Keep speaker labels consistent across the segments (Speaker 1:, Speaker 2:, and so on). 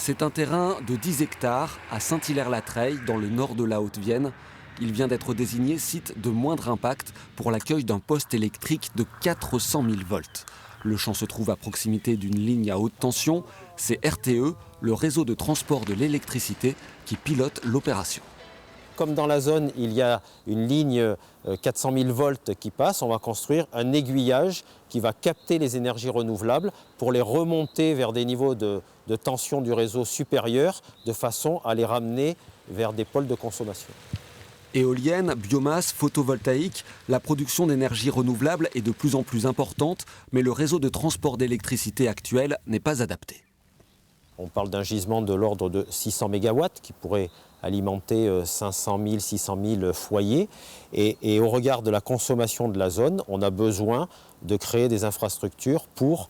Speaker 1: C'est un terrain de 10 hectares à Saint-Hilaire-la-Treille, dans le nord de la Haute-Vienne. Il vient d'être désigné site de moindre impact pour l'accueil d'un poste électrique de 400 000 volts. Le champ se trouve à proximité d'une ligne à haute tension. C'est RTE, le réseau de transport de l'électricité, qui pilote l'opération.
Speaker 2: Comme dans la zone, il y a une ligne 400 000 volts qui passe, on va construire un aiguillage qui va capter les énergies renouvelables pour les remonter vers des niveaux de tension du réseau supérieurs, de façon à les ramener vers des pôles de consommation.
Speaker 1: Éolienne, biomasse, photovoltaïque, la production d'énergie renouvelable est de plus en plus importante, mais le réseau de transport d'électricité actuel n'est pas adapté.
Speaker 2: On parle d'un gisement de l'ordre de 600 MW qui pourrait alimenter 500 000, 600 000 foyers. Et au regard de la consommation de la zone, on a besoin de créer des infrastructures pour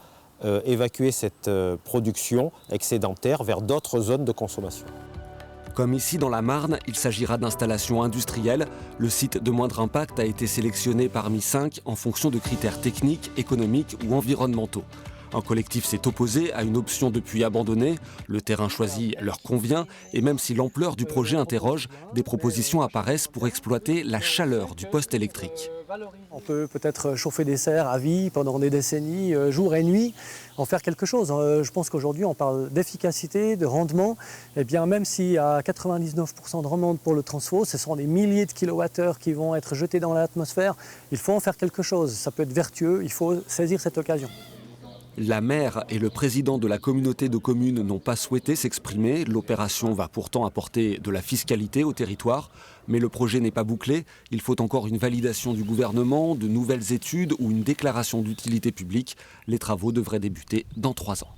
Speaker 2: évacuer cette production excédentaire vers d'autres zones de consommation.
Speaker 1: Comme ici dans la Marne, il s'agira d'installations industrielles. Le site de moindre impact a été sélectionné parmi 5 en fonction de critères techniques, économiques ou environnementaux. Un collectif s'est opposé à une option depuis abandonnée. Le terrain choisi leur convient et même si l'ampleur du projet interroge, des propositions apparaissent pour exploiter la chaleur du poste électrique.
Speaker 3: On peut peut-être chauffer des serres à vie pendant des décennies, jour et nuit, en faire quelque chose. Je pense qu'aujourd'hui on parle d'efficacité, de rendement. Et bien même s'il y a 99% de rendement pour le transfo, ce sont des milliers de kilowattheures qui vont être jetés dans l'atmosphère. Il faut en faire quelque chose, ça peut être vertueux, il faut saisir cette occasion.
Speaker 1: La maire et le président de la communauté de communes n'ont pas souhaité s'exprimer. L'opération va pourtant apporter de la fiscalité au territoire. Mais le projet n'est pas bouclé. Il faut encore une validation du gouvernement, de nouvelles études ou une déclaration d'utilité publique. Les travaux devraient débuter dans 3 ans.